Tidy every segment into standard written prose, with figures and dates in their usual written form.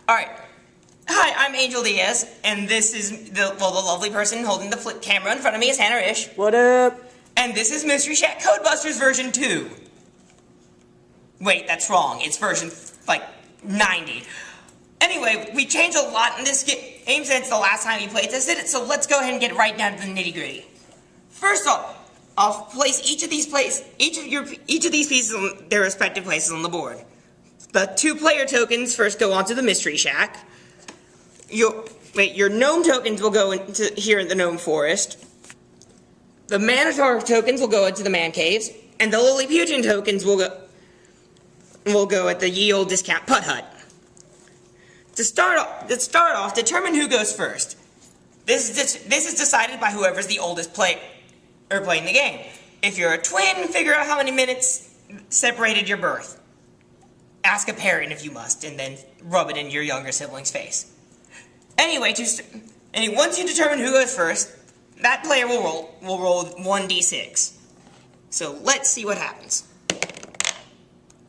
Alright. Hi, I'm Angel Diaz, and this is the lovely person holding the flip camera in front of me is Rish. What up? And this is Mystery Shack Codebusters version 2. Wait, that's wrong. It's version, 90. Anyway, we changed a lot in this game since the last time we played tested it, so let's go ahead and get right down to the nitty-gritty. First off, I'll place each of these pieces on their respective places on the board. The 2 player tokens first go onto the Mystery Shack. Your gnome tokens will go into here in the gnome forest. The Minotaur tokens will go into the man caves, and the Lilliputian tokens will go at the ye olde discount putt hut. To start off, determine who goes first. This is decided by whoever's the oldest player playing the game. If you're a twin, figure out how many minutes separated your birth. Ask a parent if you must, and then rub it in your younger sibling's face. Anyway, once you determine who goes first, that player will roll 1d6. So let's see what happens.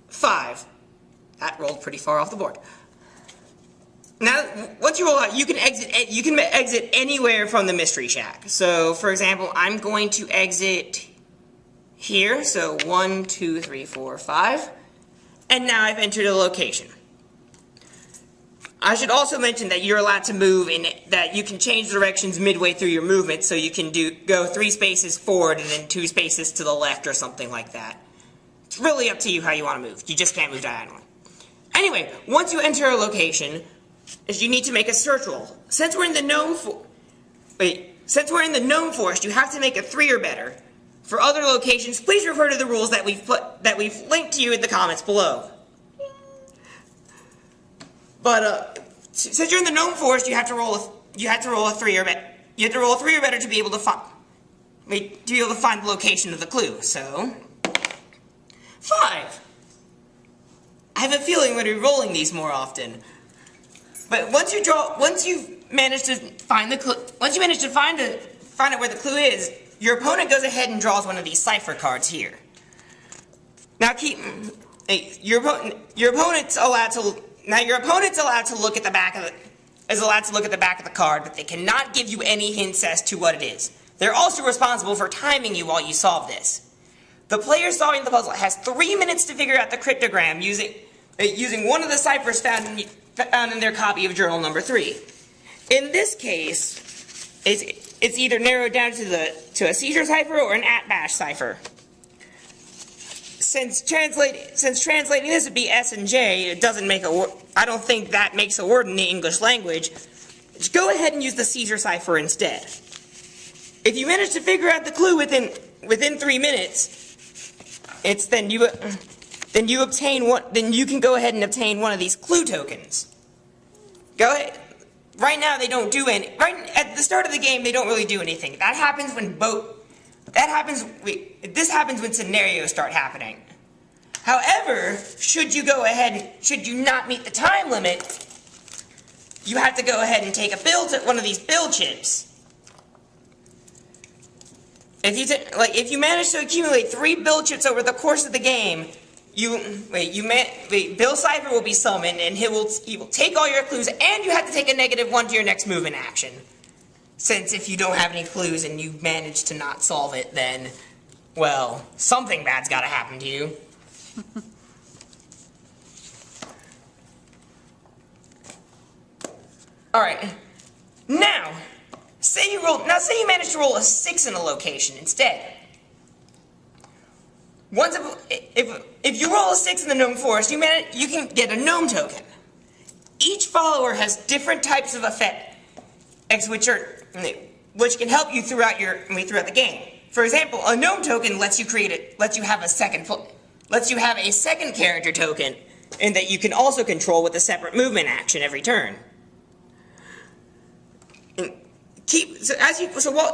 5. That rolled pretty far off the board. Now, once you roll out, you can exit anywhere from the Mystery Shack. So, for example, I'm going to exit here. So 1, 2, 3, 4, 5. And now I've entered a location. I should also mention that you're allowed to move in it, that you can change directions midway through your movement, so you can go 3 spaces forward and then 2 spaces to the left or something like that. It's really up to you how you want to move. You just can't move diagonally. Anyway, once you enter a location, you need to make a search roll. Since we're in the gnome forest, you have to make a 3 or better. For other locations, please refer to the rules that we've linked to you in the comments below. But since you're in the gnome forest, you have to roll a 3 or better. You have to roll a 3 or better to be able to find the location of the clue. So 5. I have a feeling we're rolling these more often. But once you manage to find out where the clue is, your opponent goes ahead and draws one of these cipher cards here. Now your opponent's allowed to look at the back of the card, but they cannot give you any hints as to what it is. They're also responsible for timing you while you solve this. The player solving the puzzle has 3 minutes to figure out the cryptogram using one of the ciphers found in their copy of journal number 3. In this case, it's either narrowed down to a seizure cipher or an at-bash cipher. Since translating this would be S and J, I don't think that makes a word in the English language. Just go ahead and use the seizure cipher instead. If you manage to figure out the clue within 3 minutes, then you can go ahead and obtain one of these clue tokens. Go ahead. Right now they don't do any. Right at the start of the game, they don't really do anything. This happens when scenarios start happening. However, should you not meet the time limit, you have to go ahead and take one of these bill chips. If you manage to accumulate 3 bill chips over the course of the game, Bill Cipher will be summoned, and he will take all your clues, and you have to take a -1 to your next movement action. Since if you don't have any clues and you manage to not solve it, then, well, something bad's gotta happen to you. Alright. Now, say you manage to roll a 6 in a location instead. If you roll a 6 in the gnome forest, you can get a gnome token. Each follower has different types of effects which can help you throughout the game. For example, a gnome token lets you have a second character token, and that you can also control with a separate movement action every turn.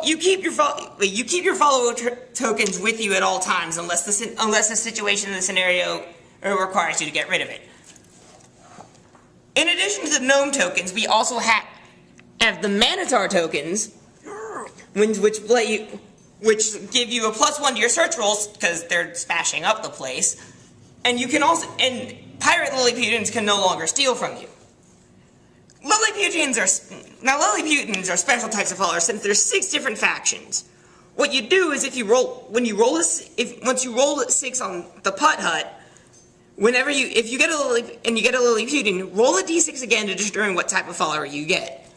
You keep your follower tokens with you at all times, unless the situation in the scenario requires you to get rid of it. In addition to the gnome tokens, we also have the Minotaur tokens, which give you a +1 to your search rolls because they're smashing up the place, and pirate Lilliputians can no longer steal from you. Lilliputians are special types of followers since there's 6 different factions. What you do is once you roll a 6 on the putt hut, if you get a Lilliputian, roll a d6 again to determine what type of follower you get.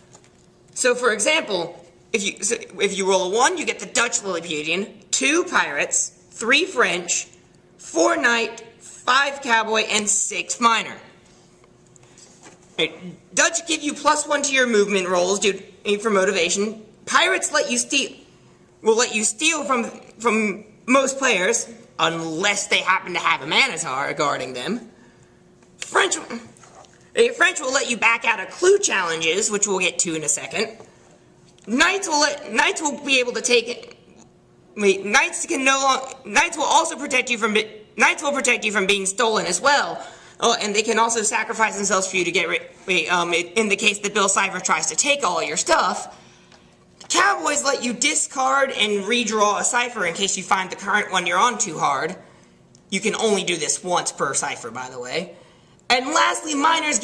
So for example, if you roll a 1, you get the Dutch Lilliputian, 2 pirates, 3 French, 4 knight, 5 cowboy, and 6 minor. Right. Dutch give you +1 to your movement rolls for motivation. Pirates will let you steal from most players, unless they happen to have a Minotaur guarding them. French will let you back out of clue challenges, which we'll get to in a second. Knights will be able to take it. Knights will also protect you from being stolen as well. Oh, and they can also sacrifice themselves for you to get rid. In the case that Bill Cipher tries to take all your stuff. Cowboys let you discard and redraw a cipher in case you find the current one you're on too hard. You can only do this once per cipher, by the way. And lastly, minors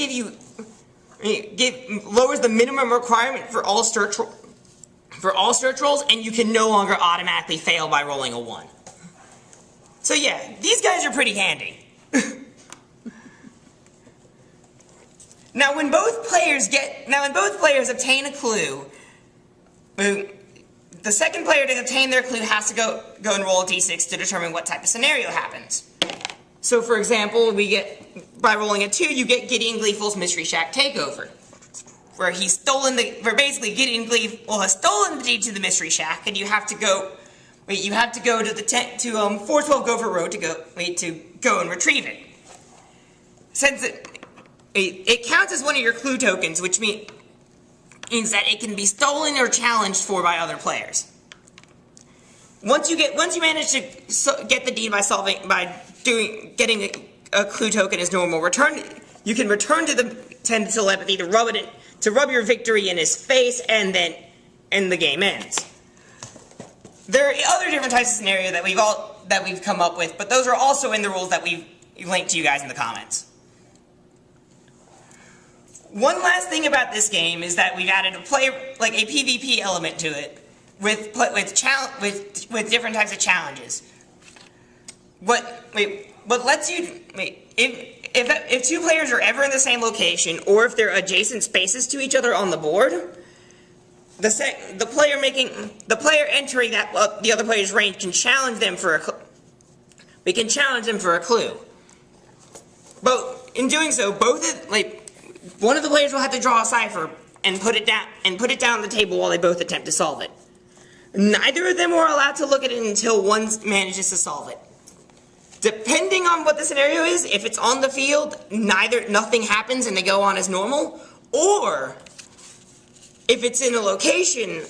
lowers the minimum requirement for all search rolls, and you can no longer automatically fail by rolling a 1. So yeah, these guys are pretty handy. Now, when both players obtain a clue, the second player to obtain their clue has to go and roll a d6 to determine what type of scenario happens. So, for example, by rolling a 2, you get Gideon Gleeful's Mystery Shack Takeover, where basically Gideon Gleeful has stolen the deed to the Mystery Shack, and you have to go to the 412 Gopher Road to go and retrieve it. Since it counts as one of your clue tokens, which means that it can be stolen or challenged for by other players. Once you manage to get the deed by getting a clue token as normal, you can return to the 10 telepathy to rub your victory in his face, and the game ends. There are other different types of scenario that we've come up with, but those are also in the rules that we've linked to you guys in the comments. One last thing about this game is that we've added a PvP element to it with different types of challenges. If 2 players are ever in the same location, or if they're adjacent spaces to each other on the board, the player entering the other player's range can challenge them for a clue. But in doing so, one of the players will have to draw a cipher and put it down on the table while they both attempt to solve it. Neither of them are allowed to look at it until one manages to solve it. Depending on what the scenario is, if it's on the field, nothing happens and they go on as normal, or if it's in a location,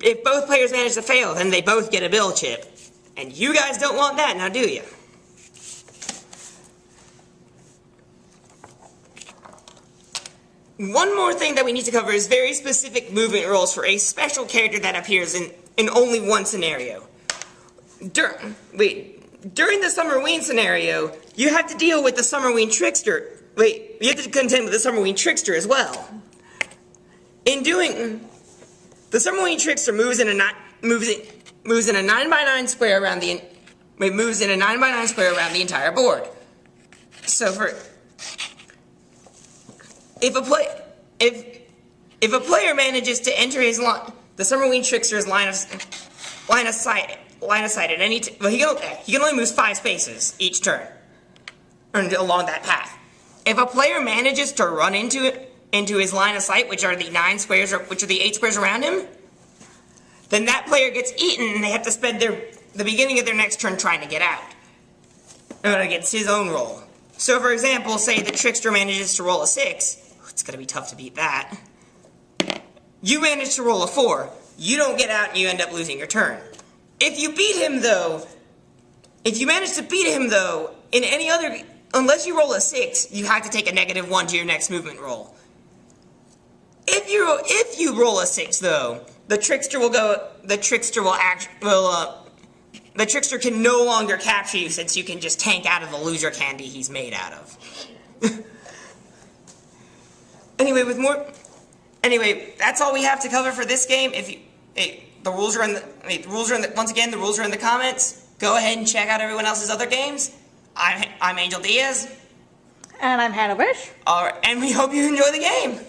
if both players manage to fail, then they both get a bill chip. And you guys don't want that, now do you? One more thing that we need to cover is very specific movement rules for a special character that appears in only one scenario. During the Summerween scenario, you have to deal with the Summerween Trickster. You have to contend with the Summerween Trickster as well. The Summerween Trickster moves in a 9x9 square around the entire board. So if a player manages to enter the Summerween Trickster's line of sight at any he can only move 5 spaces each turn along that path. If a player manages to run into his line of sight, which are the 8 squares around him, then that player gets eaten and they have to spend the beginning of their next turn trying to get out against his own roll. So for example, say the Trickster manages to roll a 6. It's going to be tough to beat that. You manage to roll a 4. You don't get out and you end up losing your turn. If you manage to beat him though, unless you roll a 6, you have to take a -1 to your next movement roll. If you roll a 6 though, the Trickster can no longer capture you, since you can just tank out of the loser candy he's made out of. Anyway, that's all we have to cover for this game. The rules are once again, the rules are in the comments. Go ahead and check out everyone else's other games. I'm Angel Diaz. And I'm Hannah Rish. Alright, and we hope you enjoy the game.